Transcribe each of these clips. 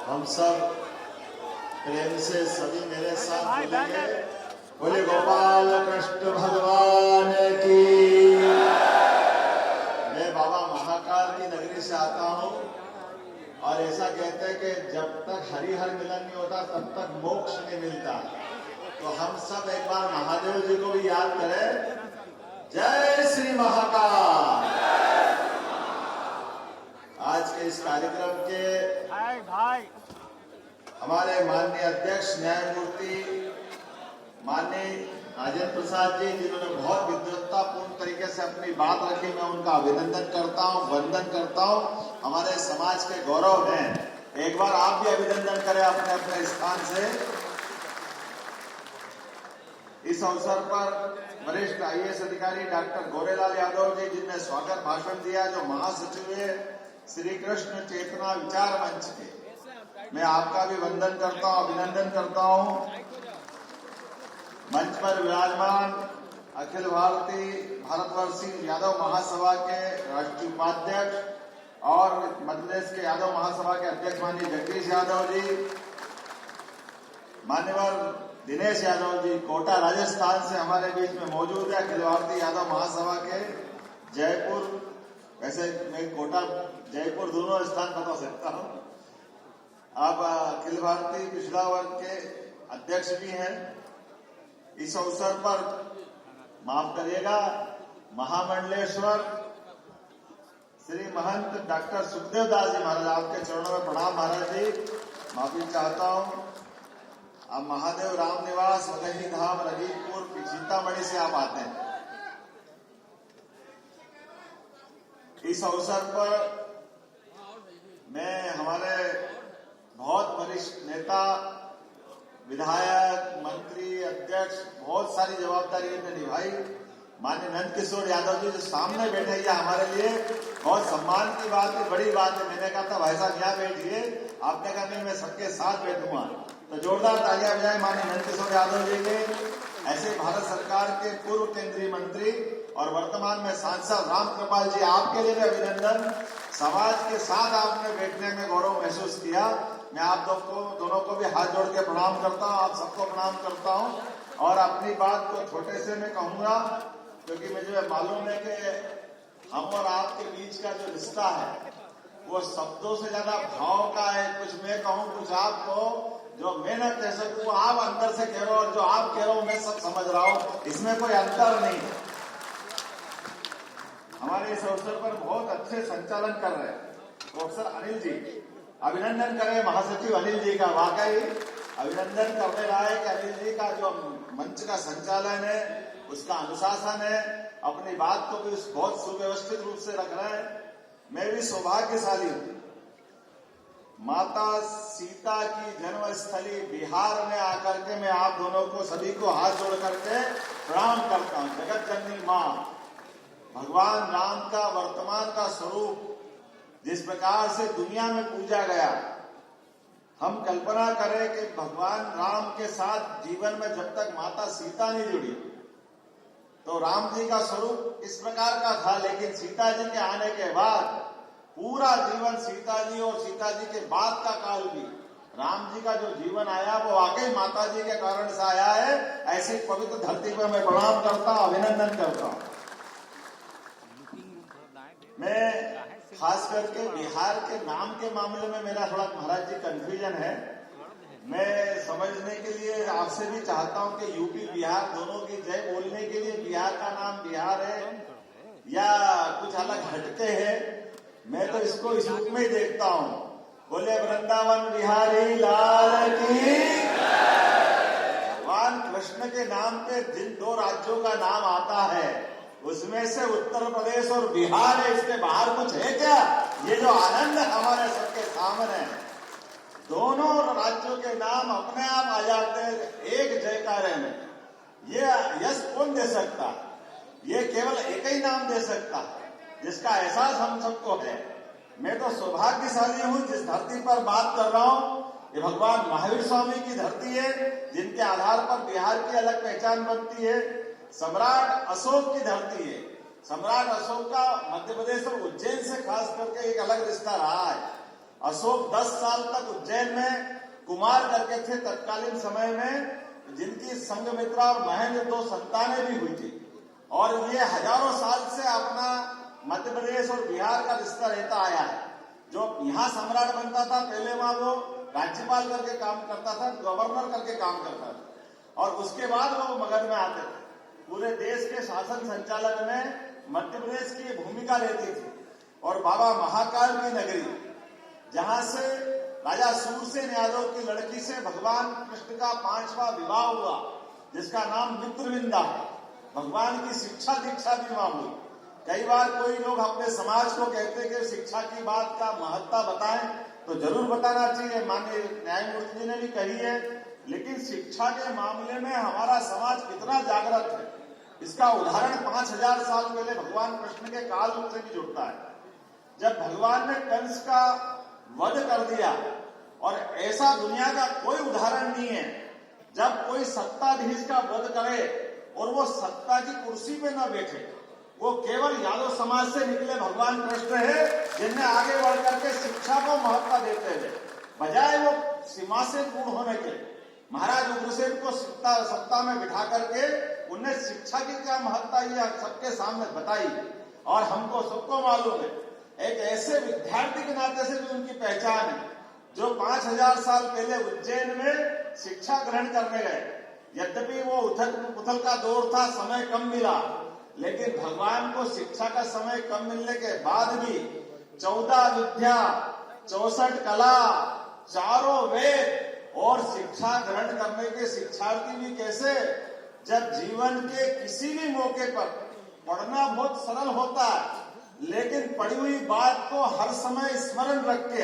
हम सब प्रेम से सभी मेरे साथ बोलेंगे, बोले गोपाल कृष्ण भगवान की। मैं बाबा महाकाल की नगरी से आता हूँ और ऐसा कहते हैं कि जब तक हरिहर मिलन नहीं होता तब तक मोक्ष नहीं मिलता। तो हम सब एक बार महादेव जी को भी याद करें। जय श्री महाकाल। आज के इस कार्यक्रम के हमारे माननीय अध्यक्ष न्यायमूर्ति माननीय राजेंद्र प्रसाद जी, जिन्होंने बहुत विद्वत्तापूर्ण तरीके से अपनी बात रखी, मैं उनका अभिनंदन करता हूं, वंदन करता हूं। हमारे समाज के गौरव हैं। एक बार आप भी अभिनंदन करें अपने अपने स्थान से। इस अवसर पर वरिष्ठ आईएएस अधिकारी डॉक्टर गोरेलाल यादव जी, जिनने स्वागत भाषण दिया, जो महासचिव है श्री कृष्ण चेतना विचार मंच के, मैं आपका भी वंदन करता हूं, अभिनंदन करता हूं। मंच पर विराजमान अखिल भारतीय भारतवर्षीय यादव महासभा के राष्ट्रीय उपाध्यक्ष और मध्य प्रदेश के यादव महासभा के अध्यक्ष माननीय जगदीश यादव जी, मान्यवर दिनेश यादव जी कोटा राजस्थान से हमारे बीच में मौजूद है, अखिल भारतीय यादव महासभा के जयपुर, वैसे मैं कोटा जयपुर दोनों स्थान बता सकता हूं। आप अखिल भारतीय पिछड़ा वर्ग के अध्यक्ष भी हैं। इस अवसर पर माफ करिएगा, महामंडलेश्वर श्री महंत डॉक्टर सुखदेव दास जी महाराज, आपके चरणों में प्रणाम महाराज जी, माफी चाहता हूं। अब महादेव राम निवास मगही धाम रजीपुर सीतामढ़ी से आप आते हैं। इस अवसर पर मैं हमारे बहुत वरिष्ठ नेता, विधायक, मंत्री, अध्यक्ष, बहुत सारी जवाबदारी इन्हें निभाई। माननीय नंद किशोर यादव जी जो सामने बैठे, ये हमारे लिए बहुत सम्मान की बात है, बड़ी बात है। मैंने कहा था भाई साहब यहाँ बैठिए, आपने कहा नहीं मैं सबके साथ बैठूंगा, तो जोरदार तालियां बजाएं माननीय नंद किशोर यादव जी के। ऐसे भारत सरकार के पूर्व केंद्रीय मंत्री और वर्तमान में सांसद राम कृपाल जी, आपके लिए भी अभिनंदन। समाज के साथ आपने बैठने में गौरव महसूस किया। मैं आप दोनों को भी हाथ जोड़ के प्रणाम करता हूं, आप सबको प्रणाम करता हूं। और अपनी बात को छोटे से मैं कहूंगा, क्योंकि मुझे मालूम है कि हम और आपके बीच का जो रिश्ता है वो शब्दों से ज्यादा भाव का है। कुछ मैं कहूं, कुछ आप कहो, जो मैं न कह सकूं आप अंदर से कह रहे हो, और जो आप कह रहे हो मैं सब समझ रहा हूं, इसमें कोई अंतर नहीं है। हमारे इस अवसर पर बहुत अच्छे संचालन कर रहे हैं प्रोफेसर अनिल जी, अभिनंदन करें महासचिव अनिल जी का। वाकई अभिनंदन करने लायक अनिल जी का जो मंच का संचालन है, उसका अनुशासन है, अपनी बात को भी बहुत सुव्यवस्थित रूप से रख रहे हैं। मैं भी सौभाग्यशाली हूं, माता सीता की जन्मस्थली बिहार में आकर के मैं आप दोनों को सभी को हाथ जोड़ करके प्रणाम करता हूं। जगत जननी माँ, भगवान राम का वर्तमान का स्वरूप जिस प्रकार से दुनिया में पूजा गया, हम कल्पना करें कि भगवान राम के साथ जीवन में जब तक माता सीता नहीं जुड़ी तो राम जी का स्वरूप इस प्रकार का था, लेकिन सीता जी के आने के बाद पूरा जीवन सीता जी और सीता जी के बाद का काल भी राम जी का जो जीवन आया वो वाकई माता जी के कारण से आया है। ऐसी पवित्र धरती पर मैं प्रणाम करता हूं, अभिनंदन करता हूं। मैं खास करके बिहार के नाम के मामले में मेरा थोड़ा महाराज जी कंफ्यूजन है। मैं समझने के लिए आपसे भी चाहता हूं कि यूपी बिहार दोनों की जय बोलने के लिए बिहार का नाम बिहार है या कुछ अलग हटके है। मैं तो इसको इस रूप में ही देखता हूं। बोले वृंदावन बिहारी लाल की। भगवान कृष्ण के नाम पे जिन दो राज्यों का नाम आता है उसमें से उत्तर प्रदेश और बिहार है, इसके बाहर कुछ है क्या? ये जो आनंद हमारे सबके सामने है, दोनों राज्यों के नाम अपने आप आ जाते हैं एक जयकारे में। ये यश कौन दे सकता? ये केवल एक ही नाम दे सकता जिसका एहसास हम सबको है। मैं तो सौभाग्यशाली हूं जिस धरती पर बात कर रहा हूं, ये भगवान महावीर स्वामी की धरती है, जिनके आधार पर बिहार की अलग पहचान बनती है। सम्राट अशोक की धरती है। सम्राट अशोक का मध्य प्रदेश और उज्जैन से खास करके एक अलग रिश्ता रहा है। अशोक 10 साल तक उज्जैन में कुमार करके थे तत्कालीन समय में, जिनकी संघमित्रा और महेंद्र 2 संतानें भी हुई थी। और ये हजारों साल से अपना मध्य प्रदेश और बिहार का रिश्ता रहता आया है। जो यहाँ सम्राट बनता था पहले वहां वो राज्यपाल करके काम करता था, गवर्नर करके काम करता था, और उसके बाद वो मगध में आते थे। पूरे देश के शासन संचालन में मध्य प्रदेश की भूमिका रहती थी। और बाबा महाकाल की नगरी, जहां से राजा सूरसेन यादव की लड़की से भगवान कृष्ण का 5वां विवाह हुआ, जिसका नाम मित्रविंदा है। भगवान की शिक्षा दीक्षा भी वहां हुई। कई बार कोई लोग अपने समाज को कहते कि शिक्षा की बात का महत्ता बताएं, तो जरूर बताना चाहिए, माननीय न्यायमूर्ति जी ने भी कही है। लेकिन शिक्षा के मामले में हमारा समाज कितना जागृत है, इसका उदाहरण 5000 साल पहले भगवान कृष्ण के काल से भी जुड़ता है। जब भगवान ने कंस का वध कर दिया, और ऐसा दुनिया का कोई उदाहरण नहीं है जब कोई सत्ताधीश का वध करे और वो सत्ता की कुर्सी पे न बैठे। वो केवल यादव समाज से निकले भगवान कृष्ण है, जिनने आगे बढ़ करके शिक्षा को महत्व देते हुए, बजाय वो सिंहासन पूर्ण होने के, महाराज उग्रसेन को सत्ता में बिठा करके उन्हें शिक्षा की क्या महत्ता ये सबके सामने बताई। और हमको सबको मालूम है, एक ऐसे विद्यार्थी के नाते से भी उनकी पहचान है, जो 5000 साल पहले उज्जैन में शिक्षा ग्रहण करने गए। यद्यपि वो उथल का दौर था, समय कम मिला, लेकिन भगवान को शिक्षा का समय कम मिलने के बाद भी 14 विद्या, 64 कला, 4 वेद और शिक्षा ग्रहण करने के शिक्षार्थी भी कैसे, जब जीवन के किसी भी मौके पर पढ़ना बहुत सरल होता है, लेकिन पढ़ी हुई बात को हर समय स्मरण रख के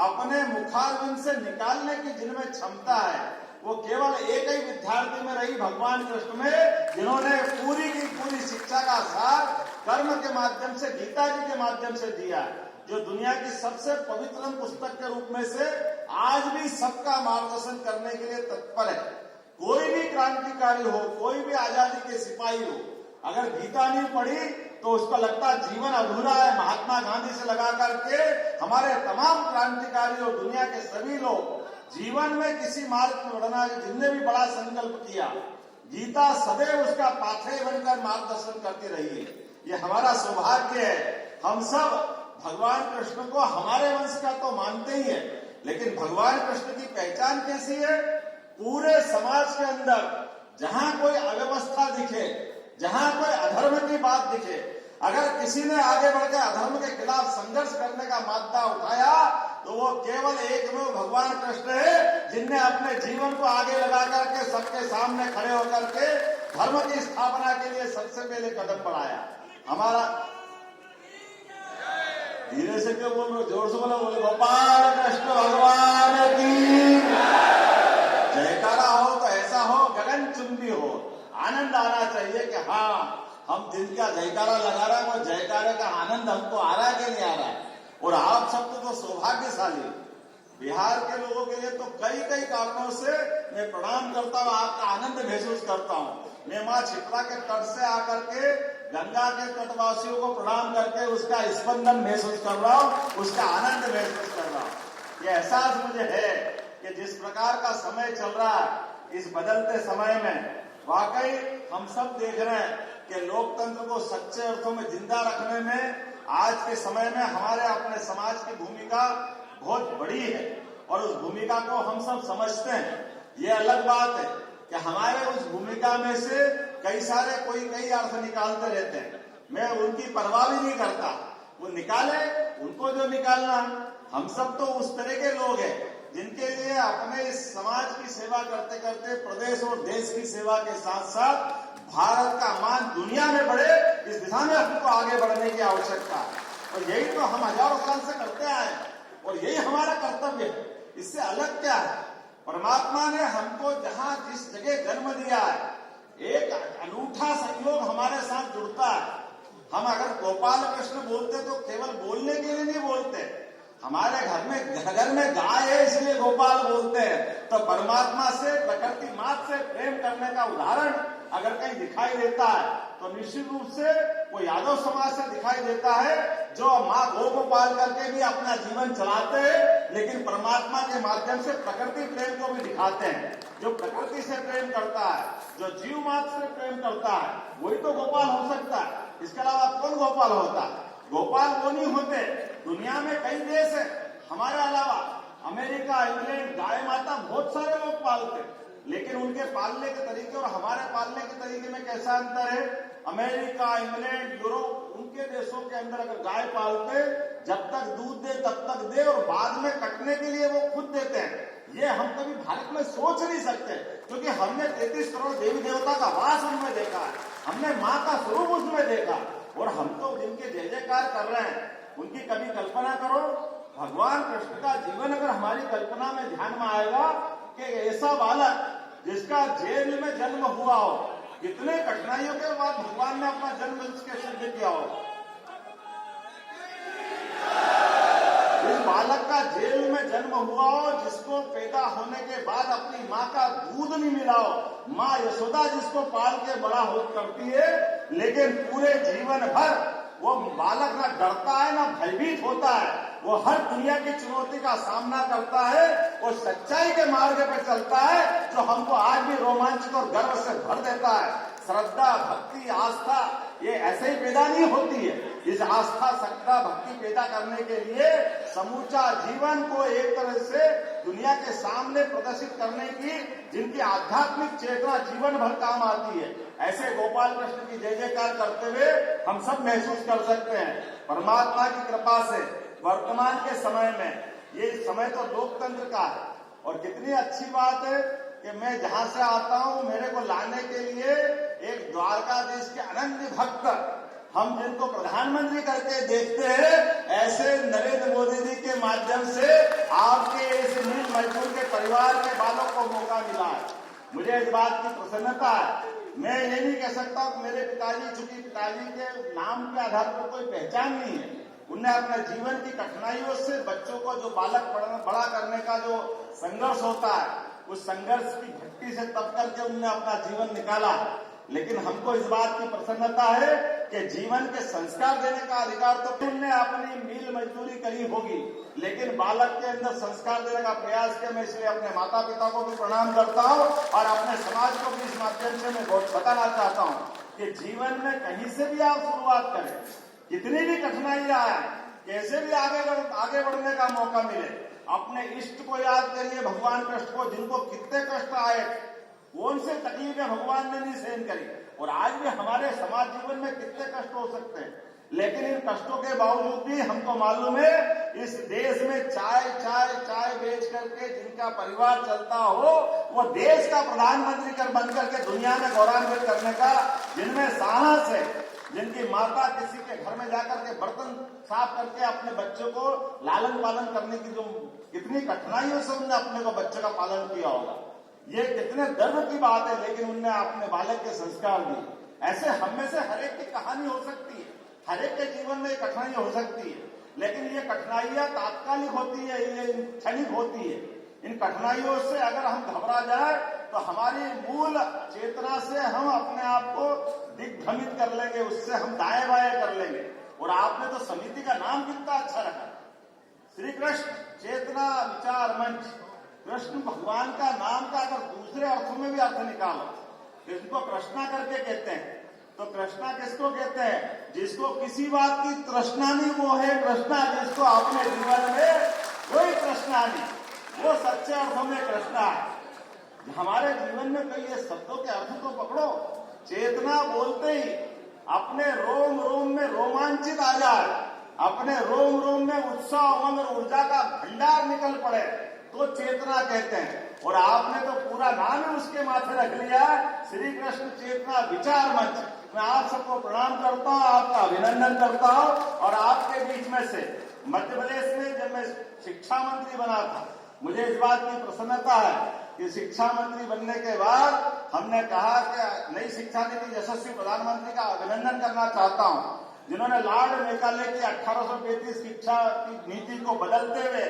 अपने मुखारविंद से निकालने की जिनमें क्षमता है, वो केवल एक ही विद्यार्थी में रही, भगवान कृष्ण में, जिन्होंने पूरी की पूरी शिक्षा का सार कर्म के माध्यम से, गीता जी के माध्यम से दिया, जो दुनिया की सबसे पवित्र पुस्तक के रूप में से आज भी सबका मार्गदर्शन करने के लिए तत्पर है। कोई भी क्रांतिकारी हो, कोई भी आजादी के सिपाही हो, अगर गीता नहीं पढ़ी तो उसका लगता है जीवन अधूरा है। महात्मा गांधी से लगा करके हमारे तमाम क्रांतिकारी और दुनिया के सभी लोग जीवन में किसी मार्ग में बढ़ना, जिनने भी बड़ा संकल्प किया, गीता सदैव उसका पाथेय बनकर मार्गदर्शन करती रही है। ये हमारा सौभाग्य है। हम सब भगवान कृष्ण को हमारे वंश का तो मानते ही है, लेकिन भगवान कृष्ण की पहचान कैसी है? पूरे समाज के अंदर जहां कोई अव्यवस्था दिखे, जहां कोई अधर्म की बात दिखे, अगर किसी ने आगे बढ़कर अधर्म के खिलाफ संघर्ष करने का मादा उठाया, तो वो केवल एक में भगवान कृष्ण है, जिनने अपने जीवन को आगे लगा करके सबके सामने खड़े होकर के धर्म की स्थापना के लिए सबसे पहले कदम बढ़ाया। हमारा धीरे से क्यों बोल रहे, जोर से बोलो, बोले गोपाल कृष्ण भगवान की जयकारा हो तो ऐसा हो, गगनचुंबी हो, आनंद आना चाहिए कि हाँ, हम दिल का जयकारा लगा रहे हैं, वो जयकारे का आनंद हमको आ रहा है कि नहीं आ रहा है। और आप सब तो सौभाग्यशाली, बिहार के लोगों के लिए तो कई कई कारणों से मैं प्रणाम करता हूँ, आपका आनंद महसूस करता हूँ। मैं माँ छिपरा के तट से आकर के गंगा के तटवासियों को प्रणाम करके उसका स्पंदन महसूस कर रहा हूँ, उसका आनंद महसूस कर रहा हूँ। ये एहसास मुझे है कि जिस प्रकार का समय चल रहा है, इस बदलते समय में वाकई हम सब देख रहे हैं कि लोकतंत्र को सच्चे अर्थों में जिंदा रखने में आज के समय में हमारे अपने समाज की भूमिका बहुत बड़ी है, और उस भूमिका को हम सब समझते हैं। ये अलग बात है कि हमारे उस भूमिका में से कई सारे कोई कई अर्थ निकालते रहते हैं। मैं उनकी परवाह भी नहीं करता, वो निकाले, उनको जो निकालना। हम सब तो उस तरह के लोग हैं जिनके लिए अपने इस समाज की सेवा करते करते प्रदेश और देश की सेवा के साथ साथ भारत का मान दुनिया में बढ़े, इस दिशा में हमको आगे बढ़ने की आवश्यकता है। और यही तो हम हजारों साल से करते आए हैं, और यही हमारा कर्तव्य है। इससे अलग क्या है? परमात्मा ने हमको जहां जिस जगह जन्म दिया है, एक अनूठा संयोग हमारे साथ जुड़ता है। हम अगर गोपाल कृष्ण बोलते तो केवल बोलने के लिए नहीं बोलते। हमारे घर में गाय है, इसलिए गोपाल बोलते हैं, तो परमात्मा से, प्रकृति मात से प्रेम करने का उदाहरण अगर कहीं दिखाई देता है तो निश्चित रूप से वो यादव समाज से दिखाई देता है, जो माँ गौ को पाल करके भी अपना जीवन चलाते हैं, लेकिन परमात्मा के माध्यम से प्रकृति प्रेम को भी दिखाते हैं। जो प्रकृति से प्रेम करता है, जो जीव मात्र से प्रेम करता है, वही तो गोपाल हो सकता है। इसके अलावा कौन गोपाल होता है? गोपाल वो नहीं होते। दुनिया में कई देश है हमारे अलावा, अमेरिका, इंग्लैंड, गाय माता बहुत सारे लोग पालते, लेकिन उनके पालने के तरीके और हमारे पालने के तरीके में कैसा अंतर है? अमेरिका, इंग्लैंड, यूरोप, उनके देशों के अंदर अगर गाय पालते, जब तक दूध दे तब तक दे और बाद में कटने के लिए वो खुद देते हैं। ये हम कभी भारत में सोच नहीं सकते, क्योंकि हमने 33 करोड़ देवी देवता का वास उनमें देखा है, हमने माँ का स्वरूप उसमें देखा, और हम तो जिनके जय जयकार कर रहे हैं उनकी कभी कल्पना करो। भगवान कृष्ण का जीवन अगर हमारी कल्पना में ध्यान में आएगा कि ऐसा बालक जिसका जेल में जन्म हुआ हो, कितने कठिनाइयों के बाद भगवान ने अपना जन्म इसके सिद्ध किया हो। इस बालक का जेल में जन्म हुआ हो, जिसको पैदा होने के बाद अपनी माँ का दूध नहीं मिला हो, माँ यशोदा जिसको पाल के बड़ा हो करती है, लेकिन पूरे जीवन भर वो बालक ना डरता है ना भयभीत होता है, वो हर दुनिया की चुनौती का सामना करता है, वो सच्चाई के मार्ग पर चलता है, जो हमको आज भी रोमांचित और गर्व से भर देता है। श्रद्धा, भक्ति, आस्था ये ऐसे ही पैदा नहीं होती है। इस आस्था, श्रद्धा, भक्ति पैदा करने के लिए समूचा जीवन को एक तरह से दुनिया के सामने प्रदर्शित करने की, जिनकी आध्यात्मिक चेतना जीवन भर काम आती है, ऐसे गोपाल कृष्ण की जय जयकार करते हुए हम सब महसूस कर सकते हैं। परमात्मा की कृपा से वर्तमान के समय में, ये समय तो लोकतंत्र का है, और कितनी अच्छी बात है कि मैं जहां से आता हूं, मेरे को लाने के लिए एक द्वारकाधीश के अनन्य भक्त, हम जिनको प्रधानमंत्री करके देखते हैं, ऐसे नरेंद्र मोदी जी के माध्यम से आपके इस मिल मजदूर के परिवार के बालों को मौका मिला है। मुझे इस बात की प्रसन्नता है। मैं ये नहीं कह सकता कि मेरे पिताजी, चूंकि पिताजी के नाम के आधार पर कोई पहचान नहीं है, उन्हें अपने जीवन की कठिनाइयों से बच्चों को जो बालक बड़ा करने का जो संघर्ष होता है, उस संघर्ष की भट्टी से तप करके उन्हें अपना जीवन निकाला। लेकिन हमको इस बात की प्रसन्नता है कि जीवन के संस्कार देने का अधिकार तो उन्होंने अपनी मील मजदूरी करी होगी, लेकिन बालक के अंदर संस्कार देने का प्रयास किया। मैं इसलिए अपने माता पिता को भी प्रणाम करता हूँ और अपने समाज को भी इस माध्यम से मैं बहुत बताना चाहता हूँ कि जीवन में कहीं से भी आप शुरुआत करें, कितनी भी कठिनाइयां आए, कैसे भी आगे बढ़ने का मौका मिले, अपने इष्ट को याद करिए, भगवान कृष्ण को, जिनको कितने कष्ट आए, कौन से तकलीफें भगवान ने नहीं सहन करी, और आज भी हमारे समाज जीवन में कितने कष्ट हो सकते हैं, लेकिन इन कष्टों के बावजूद भी हमको मालूम है इस देश में चाय बेच करके जिनका परिवार चलता हो, वो देश का प्रधानमंत्री बन करके दुनिया में गौरवान्वित करने का जिनमें साहस है, जिनकी माता किसी के घर में जाकर के बर्तन साफ करके अपने बच्चों को लालन पालन करने की जो कितनी कठिनाइयों से उन्होंने अपने को बच्चे का पालन किया होगा, ये कितने गर्व की बात है। लेकिन उनने अपने बालक के संस्कार दिए। ऐसे हम में से हर एक की कहानी हो सकती है, हर एक के जीवन में कठिनाई हो सकती है, लेकिन ये कठिनाइयां तात्कालिक होती है, ये क्षणिक होती है। इन कठिनाइयों से अगर हम घबरा जाए तो हमारी मूल चेतना से हम अपने आप को दिग्भ्रमित कर लेंगे, उससे हम दाएं बाएं कर लेंगे। और आपने तो समिति का नाम कितना अच्छा रखा, श्री कृष्ण चेतना विचार मंच। कृष्ण भगवान का नाम का अगर दूसरे अर्थों में भी अर्थ निकालो, इसको कृष्णा करके कहते हैं, तो कृष्णा किसको कहते हैं? जिसको किसी बात की तृष्णा नहीं, वो है कृष्णा। जिसको अपने जीवन में कोई तृष्णा नहीं, वो सच्चे अर्थों में कृष्णा है। हमारे जीवन में कई ये शब्दों के अर्थ तो पकड़ो। चेतना बोलते ही अपने रोम रोम में रोमांचित आ जाए, अपने रोम रोम में उत्साह, उमंग और ऊर्जा का भंडार निकल पड़े, तो चेतना कहते हैं। और आपने तो पूरा नाम ही उसके माथे रख लिया, श्री कृष्ण चेतना विचार मंच। मैं आप सबको प्रणाम करता हूँ, आपका अभिनंदन करता हूँ। और आपके बीच में से मध्य प्रदेश में जब मैं शिक्षा मंत्री बना था, मुझे इस बात की प्रसन्नता है कि शिक्षा मंत्री बनने के बाद हमने कहा कि नई शिक्षा नीति यशस्वी प्रधानमंत्री का अभिनंदन करना चाहता हूँ, जिन्होंने लॉर्ड मेकाले की 1835 शिक्षा की नीति को बदलते हुए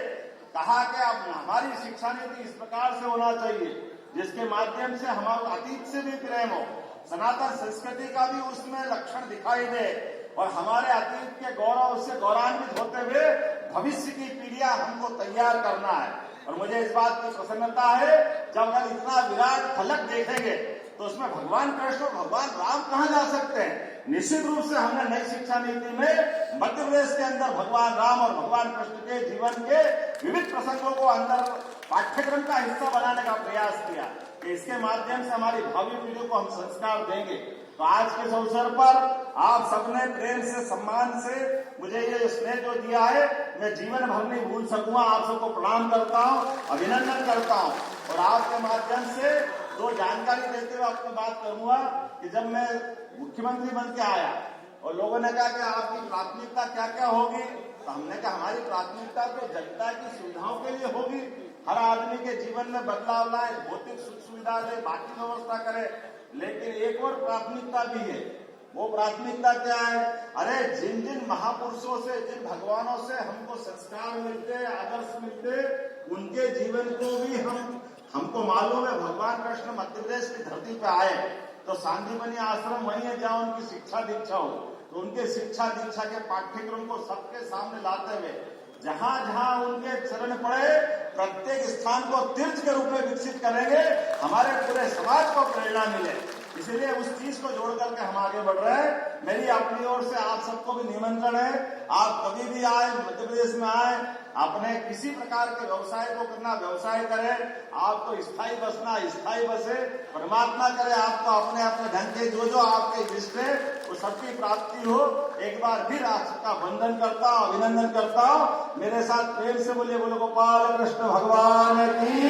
कहा कि अब हमारी शिक्षा नीति इस प्रकार से होना चाहिए जिसके माध्यम से हमारा अतीत से भी प्रेम हो, सनातन संस्कृति का भी उसमें लक्षण दिखाई दे और हमारे अतीत के गौरव से गौरवान्वित होते हुए भविष्य की पीढ़ियां हमको तैयार करना है। और मुझे इस बात की प्रसन्नता है जब अगर इतना विराट फलक देखेंगे तो उसमें भगवान कृष्ण और भगवान राम कहाँ जा सकते हैं। निश्चित रूप से हमने नई शिक्षा नीति में मध्य प्रदेश के अंदर भगवान राम और भगवान कृष्ण के जीवन के विविध प्रसंगों को अंदर पाठ्यक्रम का हिस्सा बनाने का प्रयास किया कि इसके माध्यम से हमारी भावी पीढ़ियों को हम संस्कार देंगे। तो आज के इस अवसर पर आप सबने प्रेम से, सम्मान से मुझे ये स्नेह जो दिया है मैं जीवन भर नहीं भूल सकूंगा। आप सबको प्रणाम करता हूँ, अभिनंदन करता हूँ और आपके माध्यम से दो जानकारी देते हुए आपको बात करूंगा कि जब मैं मुख्यमंत्री बन के आया और लोगों ने कहा कि आपकी प्राथमिकता क्या क्या होगी, तो हमने कहा हमारी प्राथमिकता तो जनता की सुविधाओं के लिए होगी। हर आदमी के जीवन में बदलाव लाए, भौतिक सुख सुविधा दे, बाकी व्यवस्था करे, लेकिन एक और प्राथमिकता भी है। वो प्राथमिकता क्या है? अरे जिन जिन महापुरुषों से, जिन भगवानों से हमको संस्कार मिलते, आदर्श मिलते, उनके जीवन को भी हमको मालूम है। भगवान कृष्ण मध्य प्रदेश की धरती पे आए तो सांदीपनि आश्रम वही है जहाँ उनकी शिक्षा दीक्षा हो, तो उनके शिक्षा दीक्षा के पाठ्यक्रम को सबके सामने लाते हुए जहाँ जहाँ उनके चरण पड़े प्रत्येक स्थान को तीर्थ के रूप में विकसित करेंगे, हमारे पूरे समाज को प्रेरणा मिले। इसलिए उस चीज को जोड़ करके हम आगे बढ़ रहे हैं। मेरी अपनी ओर से आप सबको भी निमंत्रण है, आप कभी भी आए, मध्य प्रदेश में आए, अपने किसी प्रकार के व्यवसाय को करना व्यवसाय करें, आपको स्थायी बसना स्थायी बसे, परमात्मा करे आपको अपने अपने ढंग के जो आपके इष्ट है वो सबकी प्राप्ति हो। एक बार फिर आप सबका वंदन करता हूँ, अभिनंदन करता हूँ। मेरे साथ प्रेम से बोलिए, बोलो गोपाल कृष्ण भगवान की।